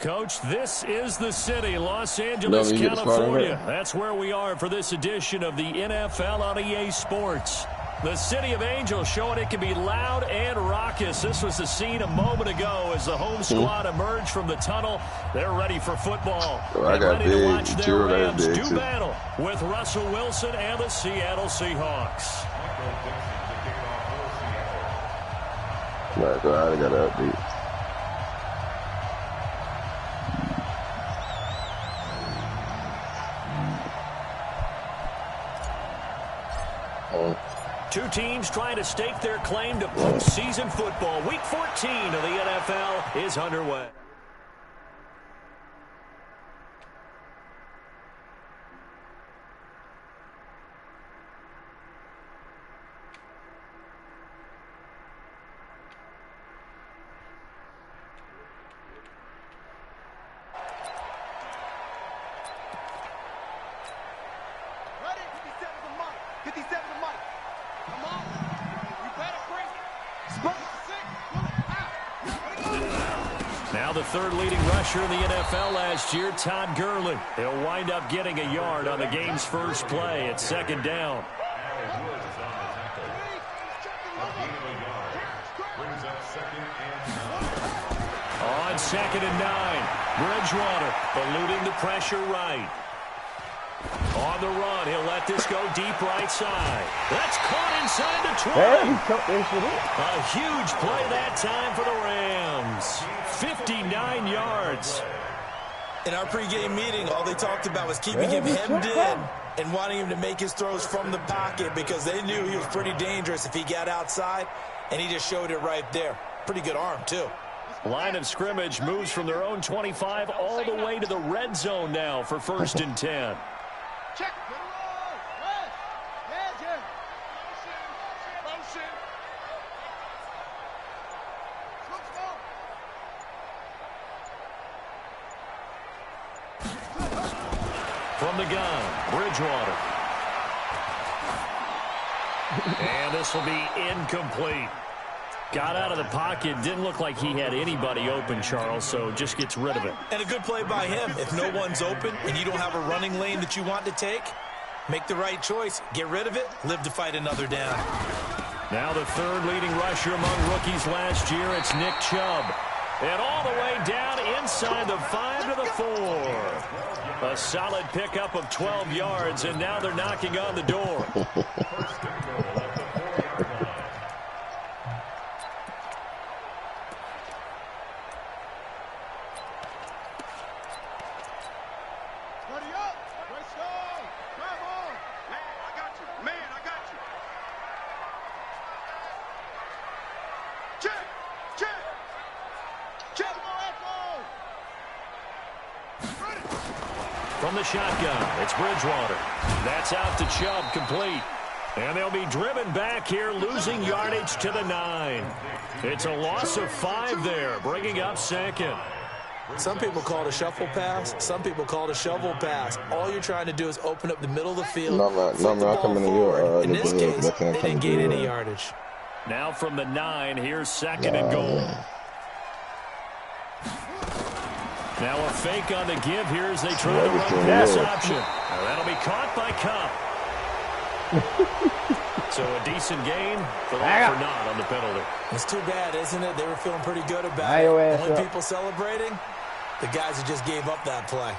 Coach, this is the city, Los Angeles, California. That's where we are for this edition of the NFL on EA Sports. The City of Angels showing it can be loud and raucous. This was the scene a moment ago as the home squad emerged from the tunnel. They're ready for football. I got ready big. to watch their Rams do too. battle with Russell Wilson and the Seattle Seahawks. Right, so I got to update. Two teams trying to stake their claim to postseason football. Week 14 of the NFL is underway. Now the third leading rusher in the NFL last year, Todd Gurley. He'll wind up getting a yard on the game's first play at second down. On 2nd and 9, Bridgewater eluding the pressure right. On the run, he'll let this go deep right side. That's caught inside the 20. A huge play that time for the Rams. 59 yards. In our pregame meeting, all they talked about was keeping him hemmed in and wanting him to make his throws from the pocket because they knew he was pretty dangerous if he got outside, and he just showed it right there. Pretty good arm, too. Line of scrimmage moves from their own 25 all the way to the red zone now for 1st and 10. Check. From the gun, Bridgewater. And this will be incomplete. Got out of the pocket. Didn't look like he had anybody open, Charles, so just gets rid of it. And a good play by him. If no one's open and you don't have a running lane that you want to take, make the right choice. Get rid of it. Live to fight another down. Now the third leading rusher among rookies last year, it's Nick Chubb. And all the way down inside the 5 to the 4. A solid pickup of 12 yards, and now they're knocking on the door. From the shotgun, it's Bridgewater. That's out to Chubb, complete. And they'll be driven back here, losing yardage to the 9. It's a loss of 5 there, bringing up 2nd. Some people call it a shuffle pass. Some people call it a shovel pass. All you're trying to do is open up the middle of the field. In this case, they didn't gain any yardage. Now from the 9, here's 2nd and goal. Now a fake on the give here as they try to run pass option. Now that'll be caught by Cup. So a decent gain for all for not on the penalty. It's too bad, isn't it? They were feeling pretty good about it. Only people celebrating, the guys who just gave up that play.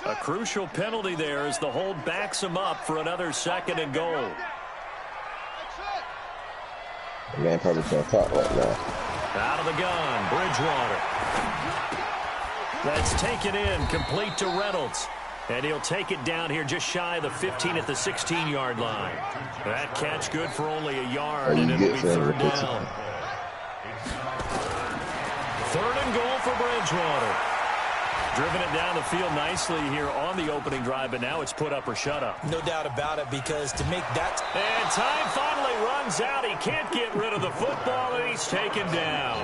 A crucial penalty there as the hold backs him up for another 2nd and goal. The man probably can't talk right now. Out of the gun, Bridgewater. That's taken in, complete to Reynolds. And he'll take it down here just shy of the 15 at the 16-yard line. That catch good for only a yard, and it'll be 3rd down. 3rd and goal for Bridgewater. Driven it down the field nicely here on the opening drive, but now it's put up or shut up. No doubt about it, because to make that... And time finally runs out. He can't get rid of the football, and he's taken down.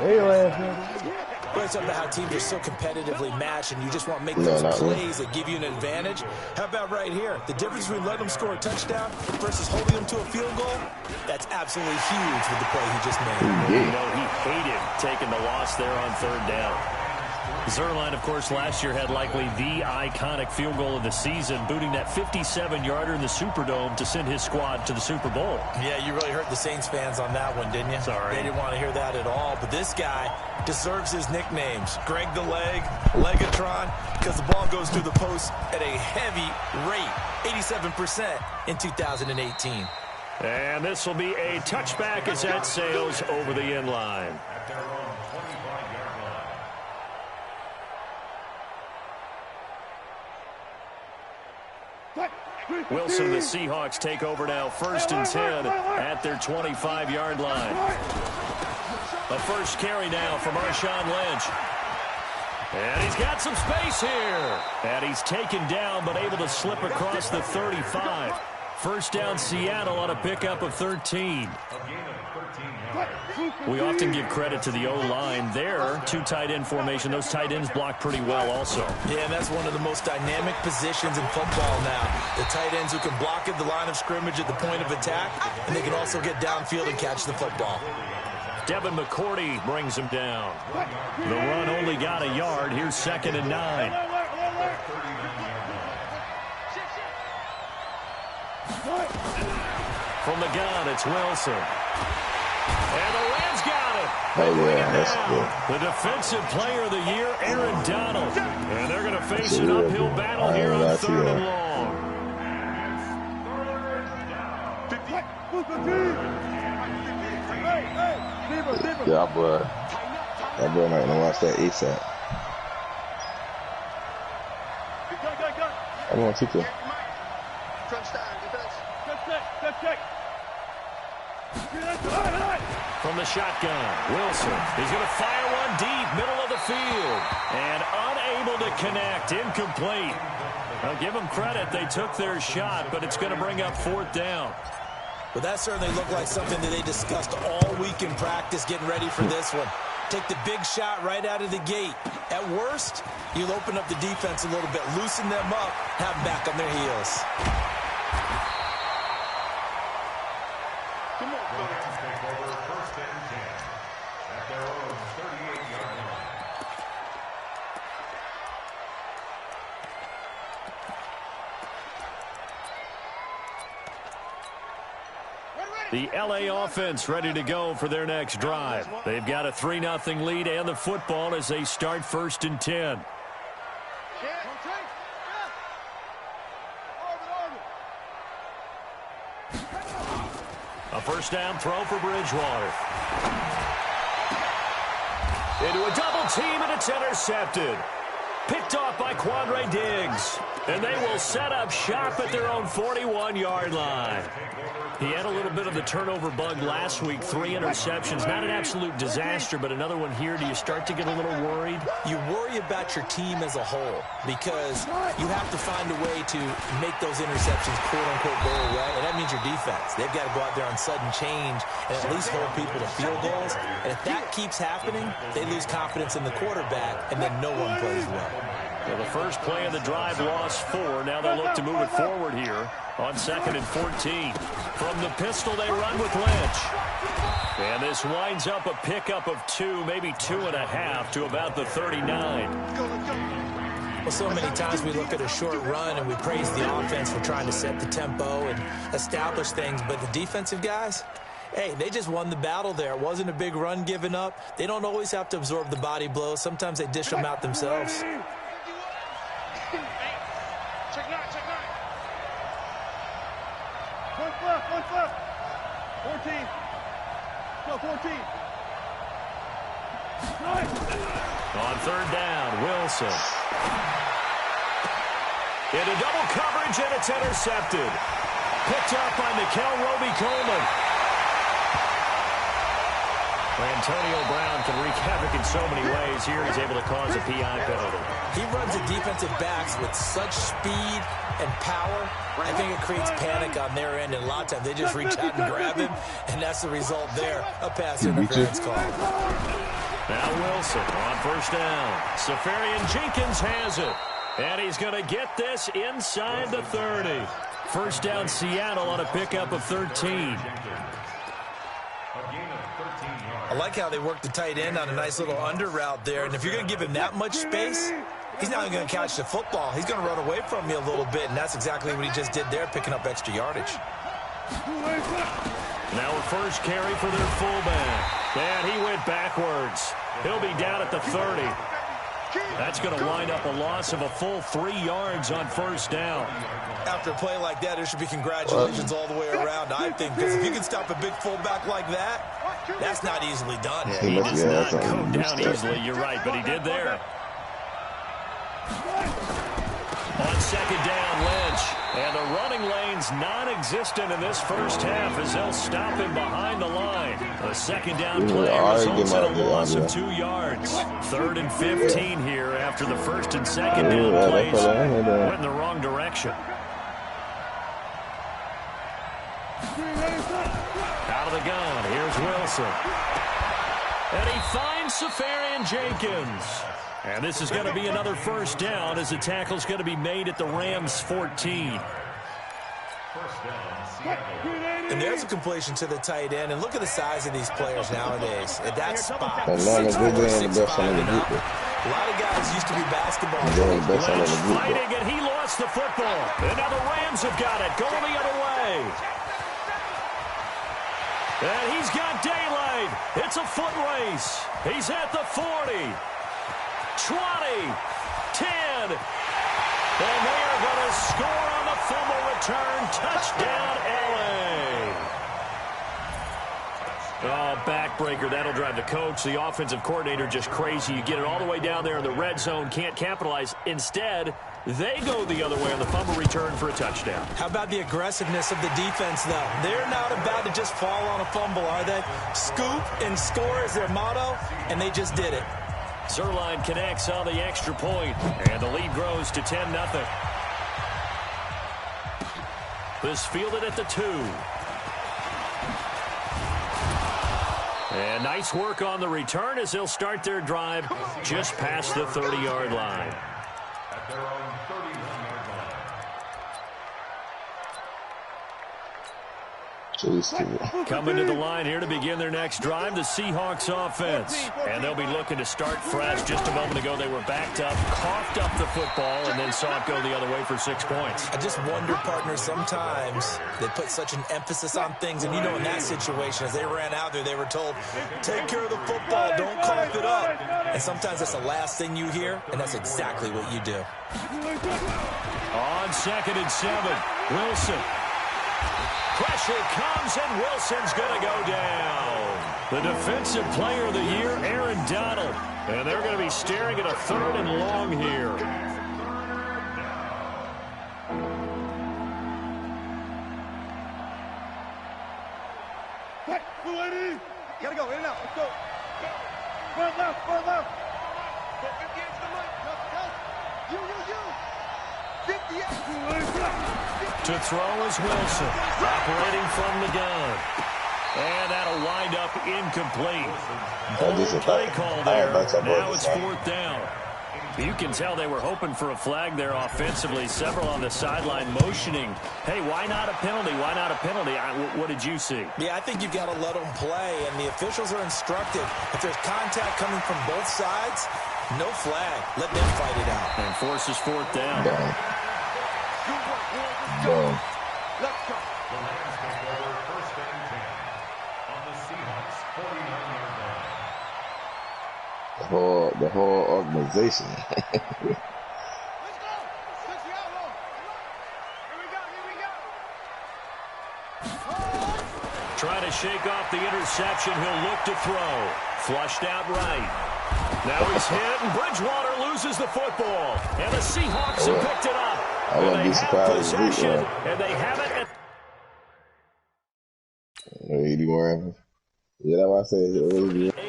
Well, it's about how teams are so competitively matched, and you just want to make those plays that give you an advantage. How about right here? The difference between letting them score a touchdown versus holding them to a field goal, that's absolutely huge with the play he just made. You know, he hated taking the loss there on 3rd down. Zerline, of course, last year had likely the iconic field goal of the season, booting that 57-yarder in the Superdome to send his squad to the Super Bowl. Yeah, you really hurt the Saints fans on that one, didn't you? Sorry. They didn't want to hear that at all. But this guy deserves his nicknames. Greg the Leg, Legatron, because the ball goes through the post at a heavy rate, 87% in 2018. And this will be a touchback as that sails over the end line. Wilson, the Seahawks take over now, 1st and 10 at their 25-yard line. A first carry now from Marshawn Lynch. And he's got some space here. And he's taken down but able to slip across the 35. First down Seattle on a pickup of 13. We often give credit to the O-line there. 2 tight end formation. Those tight ends block pretty well also. Yeah, and that's one of the most dynamic positions in football now. The tight ends who can block at the line of scrimmage at the point of attack, and they can also get downfield and catch the football. Devin McCourty brings him down. The run only got a yard. Here's 2nd and 9. From the gun, it's Wilson. And the Rams got it. Oh, yeah, that's good. The defensive player of the year, Aaron Donald. And they're going to face an uphill battle here on 3rd and long. Yeah, boy. That boy might want to watch that ASAP. I want to keep From the shotgun, Wilson. He's going to fire one deep, middle of the field. And unable to connect, incomplete. I'll give them credit. They took their shot, but it's going to bring up 4th down. Well, that certainly looked like something that they discussed all week in practice getting ready for this one. Take the big shot right out of the gate. At worst, you'll open up the defense a little bit, loosen them up, have them back on their heels. The L.A. offense ready to go for their next drive. They've got a 3-0 lead and the football as they start 1st and 10. A first down throw for Bridgewater. Into a double team, and it's intercepted. Picked off by Quandre Diggs. And they will set up shop at their own 41-yard line. He had a little bit of the turnover bug last week, 3 interceptions. Not an absolute disaster, but another one here. Do you start to get a little worried? You worry about your team as a whole because you have to find a way to make those interceptions, quote-unquote, go away, and that means your defense. They've got to go out there on sudden change and at least hold people to field goals. And if that keeps happening, they lose confidence in the quarterback, and then no one plays well. Well, the first play of the drive lost 4. Now they look to move it forward here on 2nd and 14. From the pistol, they run with Lynch. And this winds up a pickup of 2, maybe 2.5 to about the 39. Well, so many times we look at a short run and we praise the offense for trying to set the tempo and establish things, but the defensive guys, hey, they just won the battle there. It wasn't a big run given up. They don't always have to absorb the body blows. Sometimes they dish them out themselves. What's left? 14. Go, 14. On 3rd down, Wilson. Into double coverage, and it's intercepted. Picked up by Mikel Roby-Coleman. Antonio Brown can wreak havoc in so many ways. Here he's able to cause a PI penalty. He runs the defensive backs with such speed and power. I think it creates panic on their end, and a lot of times they just reach out and grab him, and that's the result there, a pass interference call. Now Wilson on 1st down. Safarian Jenkins has it, and he's going to get this inside the 30. First down Seattle on a pickup of 13. I like how they work the tight end on a nice little under route there. And if you're going to give him that much space, he's not even going to catch the football. He's going to run away from you a little bit, and that's exactly what he just did there, picking up extra yardage. Now a first carry for their fullback. And he went backwards. He'll be down at the 30. That's going to wind up a loss of a full 3 yards on first down. After a play like that, there should be congratulations all the way around, I think, because if you can stop a big fullback like that, that's not easily done. Yeah, he does not go down easily, you're right, but he did there. On second down, Lynch. And the running lane's non-existent in this first half as they'll stop him behind the line. A second down play results in a loss of 2 yards. 3rd and 15 here after the first and second down plays went in the wrong direction. Out of the gun, here's Wilson. And he finds Safarian Jenkins. And this is going to be another first down as the tackle's going to be made at the Rams' 14. And there's a completion to the tight end. And look at the size of these players nowadays. At that spot, 6'4", a lot of guys used to be basketball players. Lynch fighting, and he lost the football. And now the Rams have got it, going the other way. And he's got daylight. It's a foot race. He's at the 40. 20, 10, and they are going to score on the fumble return. Touchdown, L.A. Oh, backbreaker. That'll drive the coach, the offensive coordinator, just crazy. You get it all the way down there in the red zone, can't capitalize. Instead, they go the other way on the fumble return for a touchdown. How about the aggressiveness of the defense, though? They're not about to just fall on a fumble, are they? Scoop and score is their motto, and they just did it. Zerline connects on the extra point, and the lead grows to 10-0. This fielded at the 2. And nice work on the return as they'll start their drive just past the 30-yard line. At their own 31-yard line. Coming to the line here to begin their next drive, the Seahawks offense. And they'll be looking to start fresh. Just a moment ago, they were backed up, coughed up the football, and then saw it go the other way for 6 points. I just wonder, partner, sometimes they put such an emphasis on things. And, you know, in that situation, as they ran out there, they were told, take care of the football, don't cough it up. And sometimes that's the last thing you hear, and that's exactly what you do. On 2nd and 7, Wilson. Pressure comes, and Wilson's going to go down. The defensive player of the year, Aaron Donald. And they're going to be staring at a 3rd and long here. Hey, blue lady. Gotta go, in and out. Let's go. Front left, front left. 50 to the right. You. 50 To throw is Wilson, operating from the gun. And that'll wind up incomplete. Bold play call there. Now it's 4th down. You can tell they were hoping for a flag there offensively. Several on the sideline motioning, hey, why not a penalty? Why not a penalty? What did you see? Yeah, I think you've got to let them play, and the officials are instructed. If there's contact coming from both sides, no flag. Let them fight it out. And forces 4th down. Boom. Let's go. The Rams take over 1st and 10 on the Seahawks 49-yard line. The whole organization. Let's go. 60 out long. Here we go. Trying to shake off the interception. He'll look to throw. Flushed out right. Now he's hit, and Bridgewater loses the football. And the Seahawks have picked it up. I wouldn't be surprised if possession, and they have it at 81. Yeah, that's what I said.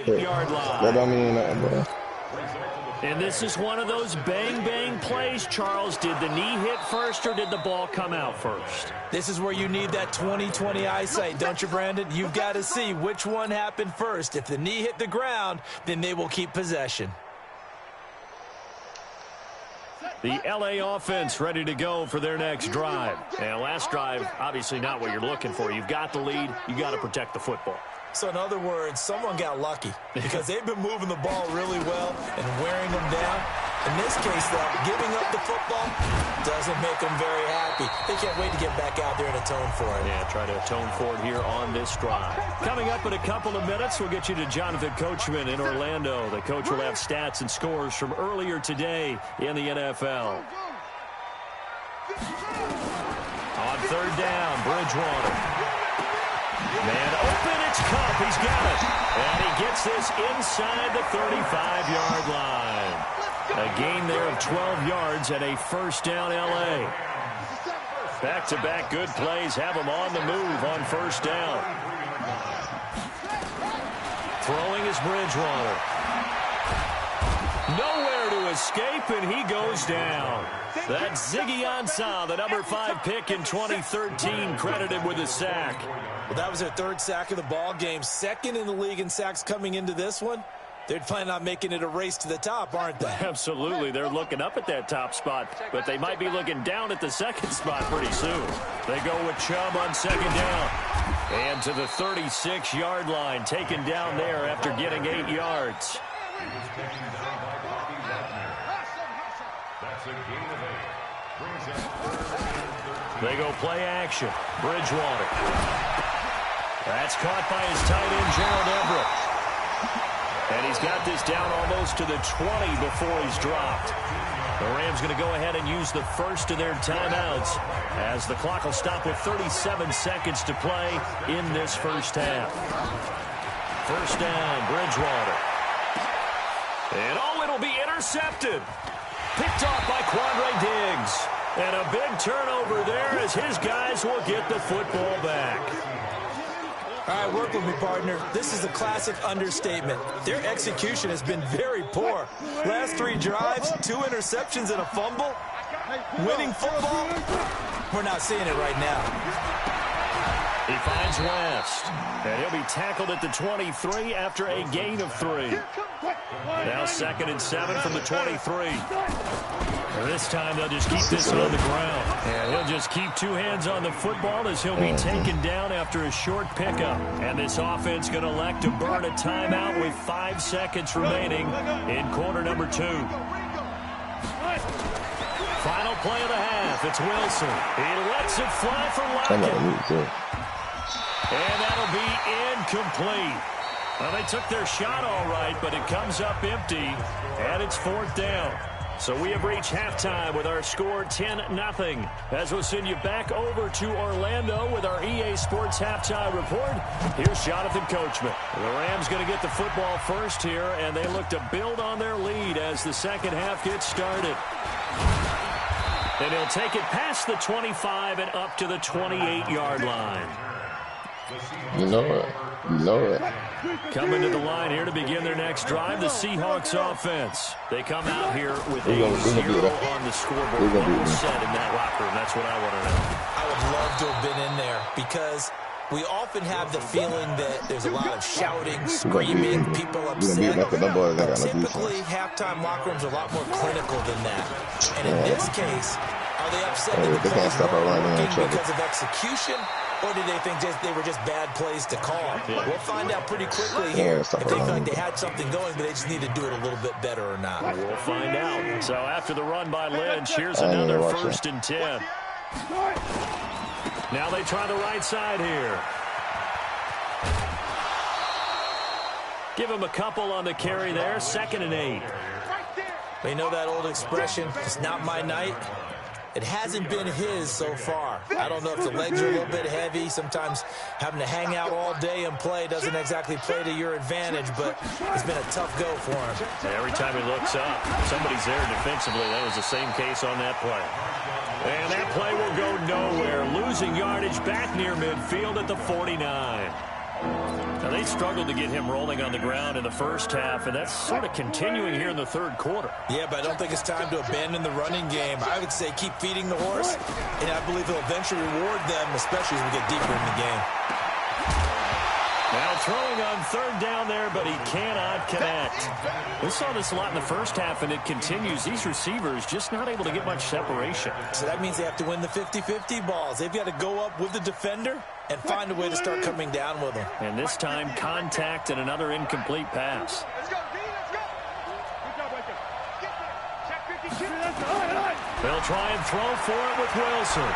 8-yard line. That don't mean nothing, bro. And this is one of those bang-bang plays, Charles. Did the knee hit first, or did the ball come out first? This is where you need that 20/20 eyesight, don't you, Brandon? You've got to see which one happened first. If the knee hit the ground, then they will keep possession. The L.A. offense ready to go for their next drive. And last drive, obviously not what you're looking for. You've got the lead. You've got to protect the football. So, in other words, someone got lucky because they've been moving the ball really well and wearing them down. In this case, though, giving up the football doesn't make them very happy. They can't wait to get back out there and atone for it. Yeah, try to atone for it here on this drive. Coming up in a couple of minutes, we'll get you to Jonathan Coachman in Orlando. The coach will have stats and scores from earlier today in the NFL. On third down, Bridgewater. Man open, it's Cup. He's got it. And he gets this inside the 35-yard line. A gain there of 12 yards and a first down L.A. Back-to-back good plays have him on the move on first down. Throwing is Bridgewater. Nowhere to escape, and he goes down. That's Ziggy Ansah, the number 5 pick in 2013, credited with a sack. Well, that was their third sack of the ball game. Second in the league in sacks coming into this one. They're planning on making it a race to the top, aren't they? Absolutely. They're looking up at that top spot, but they might be looking down at the second spot pretty soon. They go with Chubb on second down. And to the 36-yard line, taken down there after getting 8 yards. They go play action. Bridgewater. That's caught by his tight end, Gerald Everett. And he's got this down almost to the 20 before he's dropped. The Rams going to go ahead and use the first of their timeouts as the clock will stop with 37 seconds to play in this first half. First down, Bridgewater. And it'll be intercepted. Picked off by Quandre Diggs. And a big turnover there as his guys will get the football back. All right, work with me, partner. This is a classic understatement. Their execution has been very poor. Last 3 drives, 2 interceptions and a fumble. Winning football, we're not seeing it right now. He finds West, and he'll be tackled at the 23 after a gain of 3. Now 2nd and 7 from the 23. This time they'll just keep this on the ground. And he'll just keep 2 hands on the football as he'll be taken down after a short pickup. And this offense going to elect to burn a timeout with 5 seconds remaining in quarter number 2. Final play of the half. It's Wilson. He lets it fly for Lockett. And that'll be incomplete. Well, they took their shot all right, but it comes up empty, and it's 4th down. So we have reached halftime with our score 10-0. As we'll send you back over to Orlando with our EA Sports halftime report, here's Jonathan Coachman. The Rams going to get the football first here, and they look to build on their lead as the second half gets started. And he'll take it past the 25 and up to the 28-yard line. You know it. You know it. Coming to the line here to begin their next drive, the Seahawks offense. They come out here with a 0 on the scoreboard. What was said in that locker room? That's what I want to know. I would love to have been in there because we often have the feeling that there's a lot of shouting, screaming, people upset. But typically, halftime locker rooms are a lot more clinical than that. And in this case, are they upset that the plays weren't working because of execution? Or did they think they were just bad plays to call? Yeah. We'll find out pretty quickly here if they feel like they had something going, but they just need to do it a little bit better or not. We'll find out. So after the run by Lynch, here's another 1st and 10. Now they try the right side here. Give him a couple on the carry there. 2nd and 8. They know that old expression, it's not my night. It hasn't been his so far. I don't know if the legs are a little bit heavy. Sometimes having to hang out all day and play doesn't exactly play to your advantage, but it's been a tough go for him. Every time he looks up, somebody's there defensively. That was the same case on that play. And that play will go nowhere. Losing yardage back near midfield at the 49. Now, they struggled to get him rolling on the ground in the first half, and that's sort of continuing here in the third quarter. Yeah, but I don't think it's time to abandon the running game. I would say keep feeding the horse, and I believe he'll eventually reward them, especially as we get deeper in the game. Now throwing on third down there, but he cannot connect. We saw this a lot in the first half, and it continues. These receivers just not able to get much separation. So that means they have to win the 50-50 balls. They've got to go up with the defender and find a way to start coming down with them. And this time, contact and another incomplete pass. Let's go, D, let's go. Good job, Waker. Check 50. They'll try and throw for it with Wilson.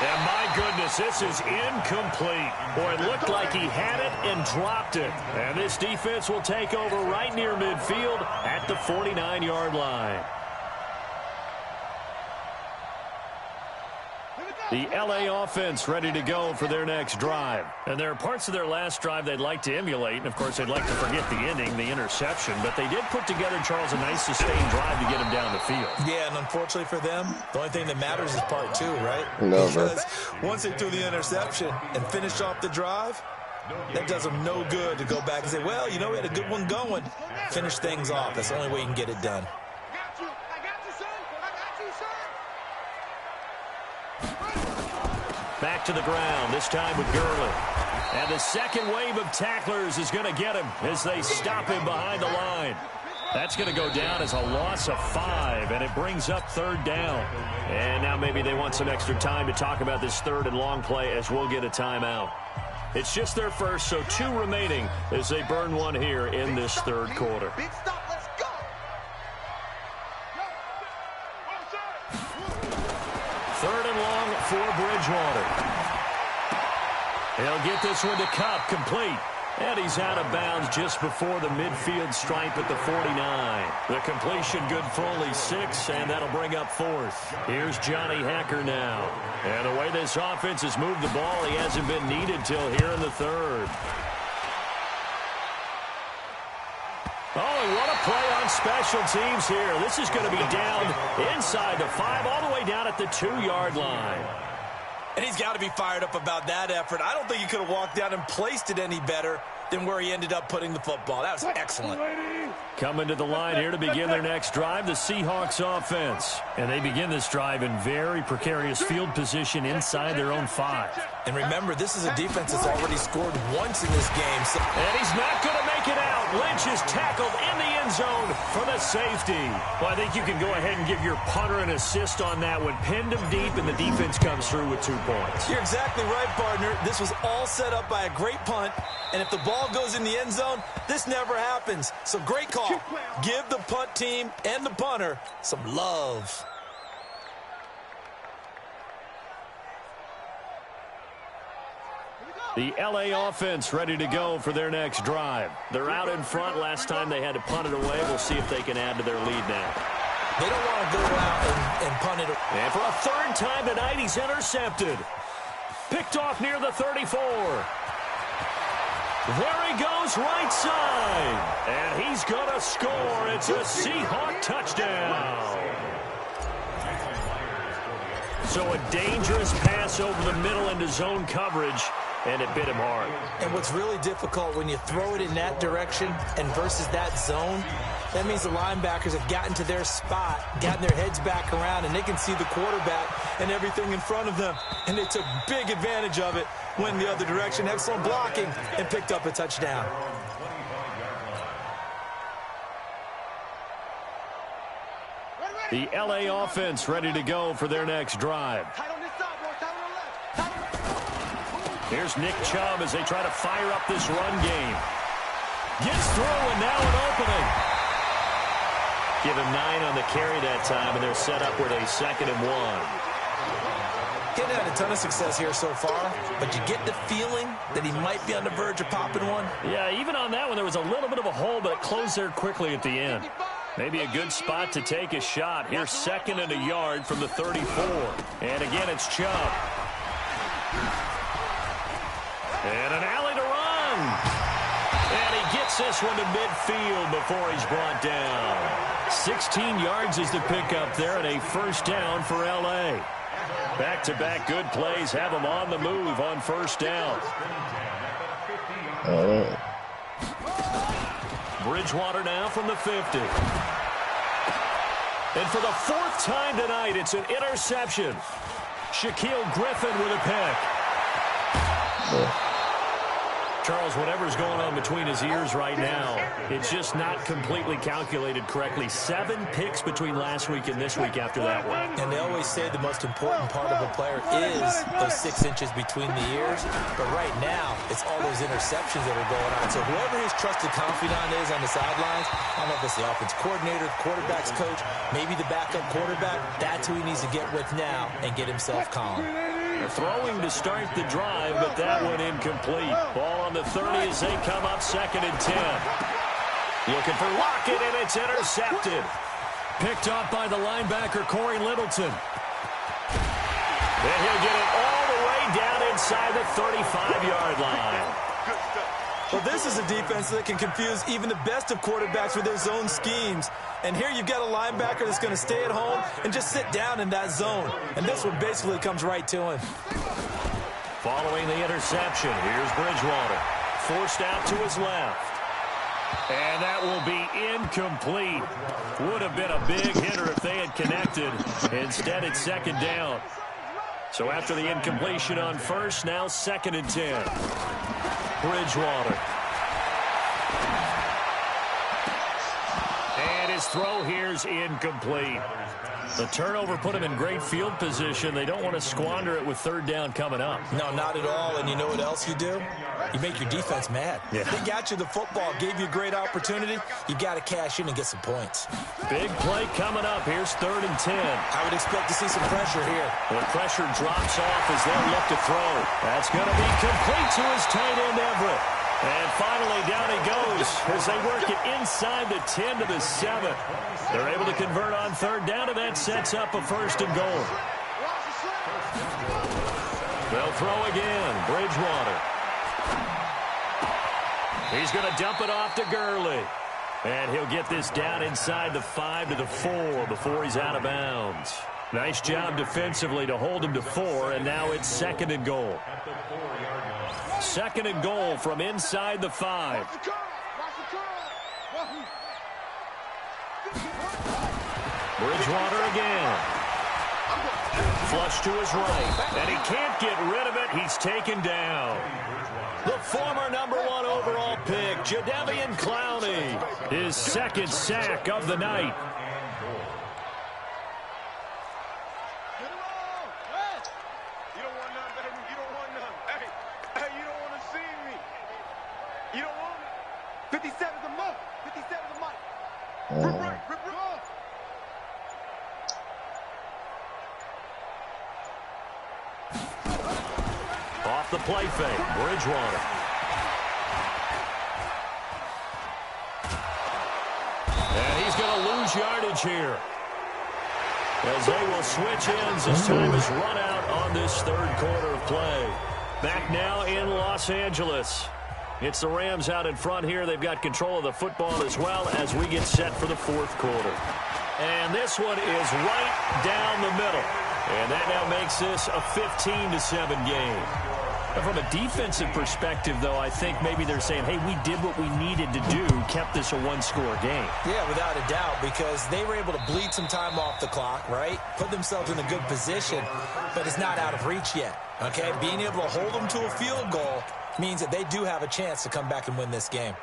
And my goodness, this is incomplete. Boy, it looked like he had it and dropped it. And this defense will take over right near midfield at the 49-yard line. The LA offense ready to go for their next drive. And there are parts of their last drive they'd like to emulate. And, of course, they'd like to forget the ending, the interception. But they did put together, Charles, a nice sustained drive to get him down the field. Yeah, and unfortunately for them, the only thing that matters is part two, right? No, because once they threw the interception and finished off the drive, that does them no good to go back and say, well, you know, we had a good one going. Finish things off. That's the only way you can get it done. Back to the ground, this time with Gurley. And the second wave of tacklers is going to get him as they stop him behind the line. That's going to go down as a loss of 5, and it brings up third down. And now maybe they want some extra time to talk about this third and long play as we'll get a timeout. It's just their first, so 2 remaining as they burn one here in this third quarter. Big stop, let's go. Third and long for Bridgewater. He'll get this one to Cup, complete. And he's out of bounds just before the midfield stripe at the 49. The completion good for only 6, and that'll bring up 4th. Here's Johnny Hacker now. And the way this offense has moved the ball, he hasn't been needed till here in the third. Oh, and what a play on special teams here. This is going to be down inside the 5, all the way down at the 2-yard line. And he's got to be fired up about that effort. I don't think he could have walked down and placed it any better than where he ended up putting the football. That was excellent. Coming to the line here to begin their next drive, the Seahawks offense. And they begin this drive in very precarious field position inside their own 5. And remember, this is a defense that's already scored once in this game. And he's not going to make it out. Lynch is tackled in the end zone for the safety. Well, I think you can go ahead and give your punter an assist on that one. Pinned him deep, and the defense comes through with 2 points. You're exactly right, partner. This was all set up by a great punt. And if the ball goes in the end zone, this never happens. So great call. Give the punt team and the punter some love. The LA offense ready to go for their next drive. They're out in front. Last time they had to punt it away. We'll see if they can add to their lead now. They don't want to go out and punt it. And for a third time tonight, he's intercepted. Picked off near the 34. There he goes, right side. And he's going to score. It's a Seahawk touchdown. So a dangerous pass over the middle into zone coverage, and it bit him hard. And what's really difficult when you throw it in that direction and versus that zone, that means the linebackers have gotten to their spot, gotten their heads back around, and they can see the quarterback and everything in front of them. And they took big advantage of it, went the other direction, excellent blocking, and picked up a touchdown. The LA offense ready to go for their next drive. Here's Nick Chubb as they try to fire up this run game. Gets through, and now an opening. Give him 9 on the carry that time, and they're set up with a 2nd and 1. Getting had a ton of success here so far, but you get the feeling that he might be on the verge of popping one. Yeah, even on that one, there was a little bit of a hole, but it closed there quickly at the end. Maybe a good spot to take a shot. Here's 2nd and a yard from the 34. And again, it's Chubb. And an alley to run. And he gets this one to midfield before he's brought down. 16 yards is the pickup there, and a first down for L.A. Back-to-back good plays have them on the move on first down. All right. Bridgewater now from the 50. And for the 4th time tonight, it's an interception. Shaquille Griffin with a pick. Charles, whatever's going on between his ears right now, it's just not completely calculated correctly. 7 picks between last week and this week after that one. And they always say the most important part of a player is those 6 inches between the ears. But right now, it's all those interceptions that are going on. So whoever his trusted confidant is on the sidelines, I don't know if it's the offense coordinator, the quarterback's coach, maybe the backup quarterback, that's who he needs to get with now and get himself calm. Throwing to start the drive, but that one incomplete. Ball on the 30 as they come up 2nd and 10. Looking for Lockett, and it's intercepted. Picked off by the linebacker, Corey Littleton. And he'll get it all the way down inside the 35-yard line. Well, this is a defense that can confuse even the best of quarterbacks with their zone schemes. And here you've got a linebacker that's going to stay at home and just sit down in that zone. And this one basically comes right to him. Following the interception, here's Bridgewater. Forced out to his left. And that will be incomplete. Would have been a big hitter if they had connected. Instead, it's 2nd down. So after the incompletion on first, now 2nd and 10. Bridgewater. And his throw here's incomplete. The turnover put him in great field position. They don't want to squander it with 3rd down coming up. No, not at all. And you know what else you do? You make your defense mad. Yeah. They got you the football, gave you a great opportunity. You got to cash in and get some points. Big play coming up. Here's 3rd and 10. I would expect to see some pressure here. When pressure drops off as they'll look to throw. That's going to be complete to his tight end, Everett. And finally, down he goes as they work it inside the 10 to the 7. They're able to convert on 3rd down, and that sets up a 1st and goal. They'll throw again. Bridgewater. He's going to dump it off to Gurley. And he'll get this down inside the 5 to the 4 before he's out of bounds. Nice job defensively to hold him to 4, and now it's 2nd and goal. 2nd and goal from inside the 5. Bridgewater again. Flush to his right, and he can't get rid of it. He's taken down. The former #1 overall pick, Jadeveon Clowney, his 2nd sack of the night. You don't want none, baby. You don't want none. Hey, you don't want to see me. You don't want me. 57's a month. 57's a month. Rip. Off the play fake, Bridgewater. And he's going to lose yardage here. As they will switch ends as time is run out on this 3rd quarter of play. Back now in Los Angeles. It's the Rams out in front here. They've got control of the football as well as we get set for the 4th quarter. And this one is right down the middle. And that now makes this a 15-7 game. From a defensive perspective, though, I think maybe they're saying, hey, we did what we needed to do, kept this a 1-score game. Yeah, without a doubt, because they were able to bleed some time off the clock, right? Put themselves in a good position, but it's not out of reach yet, okay? Being able to hold them to a field goal means that they do have a chance to come back and win this game.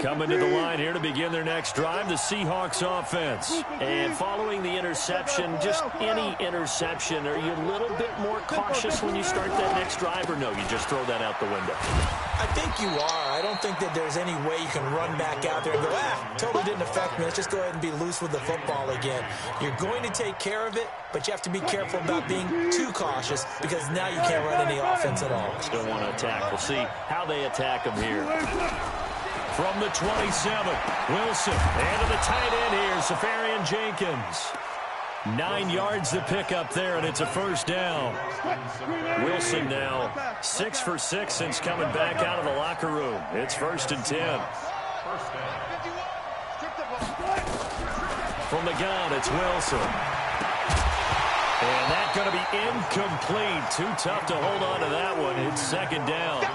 Coming to the line here to begin their next drive, the Seahawks offense. And following the interception, just any interception, are you a little bit more cautious when you start that next drive, or no, you just throw that out the window? I think you are. I don't think that there's any way you can run back out there and go, totally didn't affect me. Let's just go ahead and be loose with the football again. You're going to take care of it, but you have to be careful about being too cautious because now you can't run any offense at all. Still want to attack. We'll see how they attack them here. From the 27, Wilson, and to the tight end here, Safarian Jenkins. 9 yards to pick up there, and it's a 1st down. Wilson now 6 for 6 since coming back out of the locker room. It's 1st and 10. From the gun, it's Wilson. And that's going to be incomplete. Too tough to hold on to that one. It's 2nd down.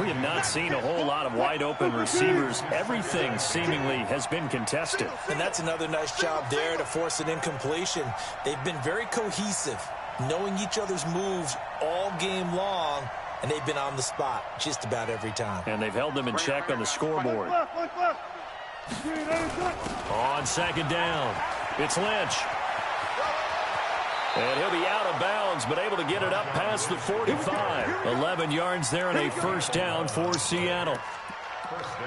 We have not seen a whole lot of wide-open receivers. Everything seemingly has been contested. And that's another nice job there to force an incompletion. They've been very cohesive, knowing each other's moves all game long, and they've been on the spot just about every time. And they've held them in check on the scoreboard. On second down, it's Lynch. And he'll be out of bounds, but able to get it up past the 45. 11 yards there and a first down for Seattle.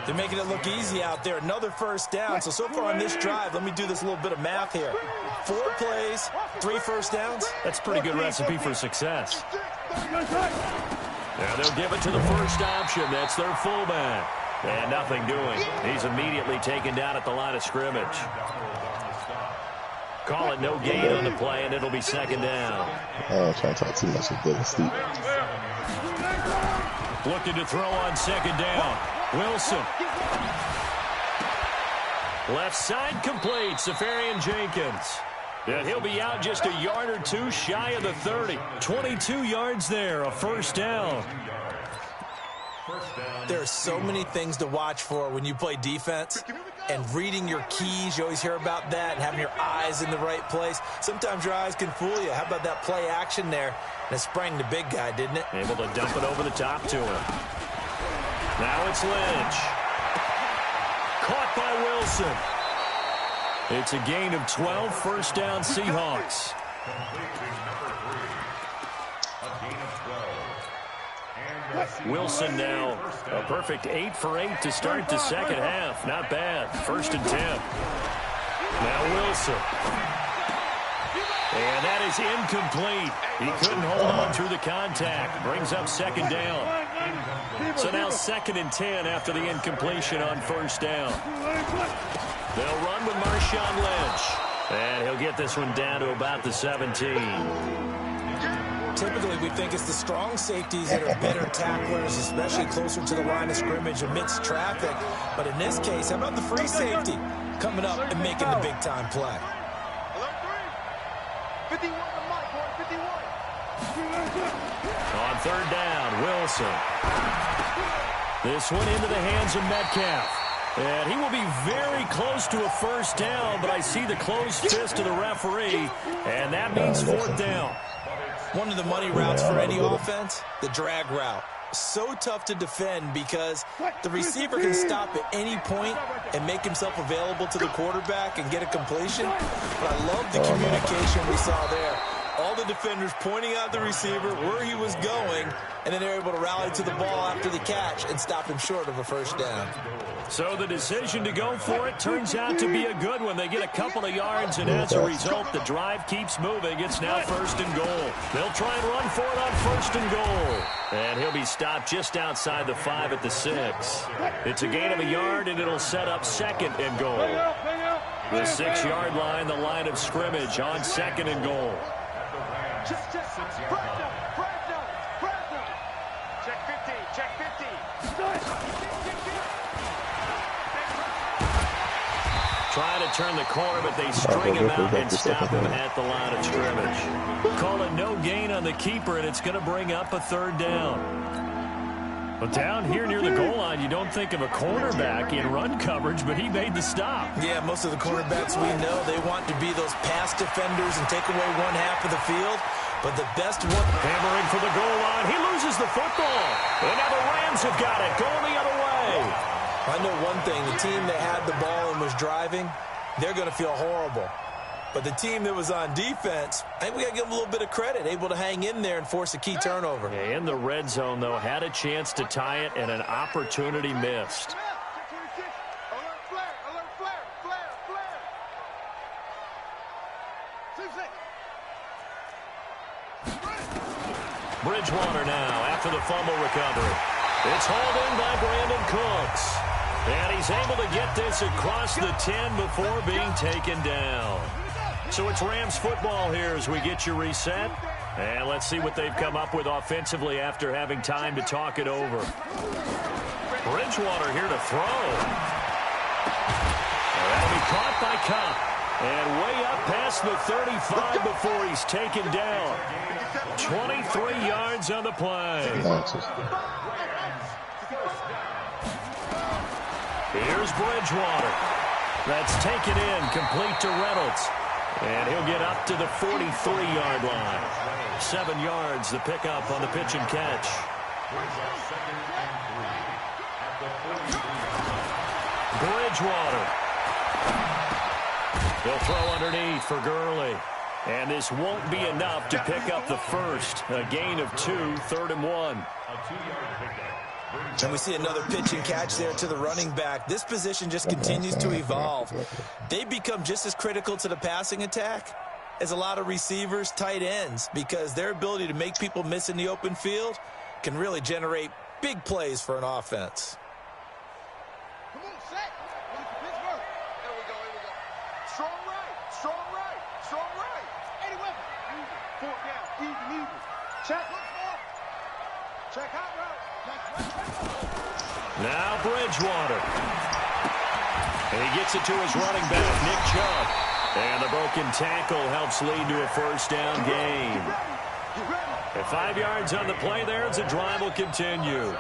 They're making it look easy out there. Another first down. So far on this drive, let me do this little bit of math here. 4 plays, 3 first downs. That's a pretty good recipe for success. Now they'll give it to the first option. That's their fullback. And nothing doing. He's immediately taken down at the line of scrimmage. Call it no gain on the play, and it'll be second down. I'm trying to talk too much of Dylan Steep. Looking to throw on second down. Wilson. Left side complete. Safarian Jenkins. And he'll be out just a yard or two shy of the 30. 22 yards there, a first down. There are so many things to watch for when you play defense. And reading your keys, you always hear about that, and having your eyes in the right place. Sometimes your eyes can fool you. How about that play action there? And it sprang the big guy, didn't it? Able to dump it over the top to him. Now it's Lynch. Caught by Wilson. It's a gain of 12, first down Seahawks. Wilson now a perfect 8 for 8 to start the second half. Not bad. First and 10. Now Wilson. And that is incomplete. He couldn't hold on through the contact. Brings up second down. So now second and 10 after the incompletion on first down. They'll run with Marshawn Lynch. And he'll get this one down to about the 17. Typically, we think it's the strong safeties that are better tacklers, especially closer to the line of scrimmage amidst traffic. But in this case, how about the free safety coming up and making the big-time play? 51 to Mike, 51. On third down, Wilson. This one into the hands of Metcalf. And he will be very close to a first down, but I see the closed fist of the referee, and that means fourth down. One of the money routes for any offense, the drag route. So tough to defend because the receiver can stop at any point and make himself available to the quarterback and get a completion. But I love the communication we saw there. All the defenders pointing out the receiver, where he was going, and then they're able to rally to the ball after the catch and stop him short of a first down. So the decision to go for it turns out to be a good one. They get a couple of yards, and as a result, the drive keeps moving. It's now first and goal. They'll try and run for it on first and goal. And he'll be stopped just outside the 5 at the 6. It's a gain of a yard, and it'll set up second and goal. The 6-yard line, the line of scrimmage on second and goal. Check 50, check 50. Try to turn the corner, but they string him out and stop him at the line of scrimmage. Call it no gain on the keeper, and it's going to bring up a third down. But down here near the goal line, you don't think of a cornerback in run coverage, but he made the stop. Yeah, most of the cornerbacks we know, they want to be those pass defenders and take away one half of the field. But the best one... Hammering for the goal line. He loses the football. And now the Rams have got it. Going the other way. I know one thing. The team that had the ball and was driving, they're going to feel horrible. But the team that was on defense, I think we got to give them a little bit of credit, able to hang in there and force a key turnover. Yeah, in the red zone, though, had a chance to tie it and an opportunity missed. Bridgewater now after the fumble recovery. It's hauled in by Brandon Cooks. And he's able to get this across the 10 before being taken down. So it's Rams football here as we get you reset. And let's see what they've come up with offensively after having time to talk it over. Bridgewater here to throw. That'll be caught by Cup. And way up past the 35 before he's taken down. 23 yards on the play. Here's Bridgewater. That's taken in, complete to Reynolds. And he'll get up to the 43-yard line. 7 yards, the pickup on the pitch and catch. Brings up 2nd and 3 at the 43. Bridgewater. They'll throw underneath for Gurley. And this won't be enough to pick up the first. A gain of 2, 3rd and 1. A 2-yard pickup. And we see another pitch and catch there to the running back. This position just continues to evolve. They become just as critical to the passing attack as a lot of receivers, tight ends, because their ability to make people miss in the open field can really generate big plays for an offense. Come on, set. Pittsburgh. Here we go. Strong right. Eddie Weber. Fourth down. Even. Check. Check out route. Now Bridgewater. And he gets it to his running back, Nick Chubb. And the broken tackle helps lead to a first down gain. At 5 yards on the play there as the drive will continue.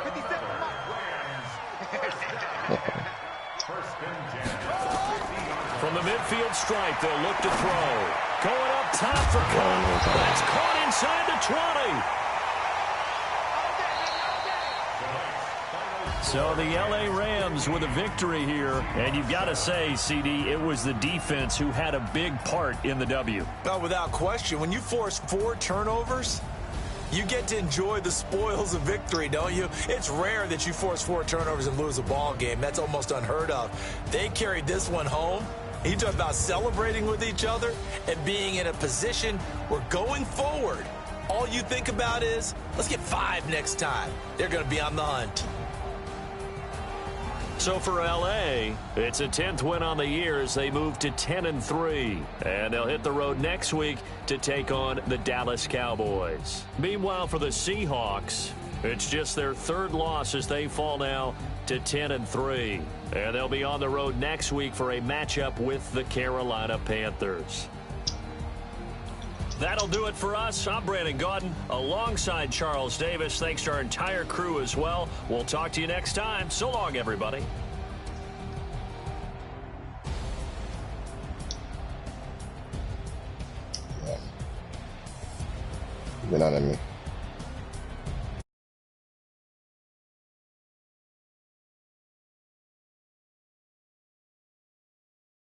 From the midfield stripe, they'll look to throw. Going up top for Cobb. That's caught inside the 20. So the L.A. Rams with a victory here. And you've got to say, CD, it was the defense who had a big part in the W. Oh, without question. When you force 4 turnovers, you get to enjoy the spoils of victory, don't you? It's rare that you force 4 turnovers and lose a ball game. That's almost unheard of. They carried this one home. You talk about celebrating with each other and being in a position where going forward, all you think about is, let's get 5 next time. They're going to be on the hunt. So for L.A., it's a 10th win on the year as they move to 10-3. And they'll hit the road next week to take on the Dallas Cowboys. Meanwhile, for the Seahawks, it's just their 3rd loss as they fall now to 10-3. And they'll be on the road next week for a matchup with the Carolina Panthers. That'll do it for us. I'm Brandon Gaudin alongside Charles Davis. Thanks to our entire crew as well. We'll talk to you next time. So long, everybody. Been on at me.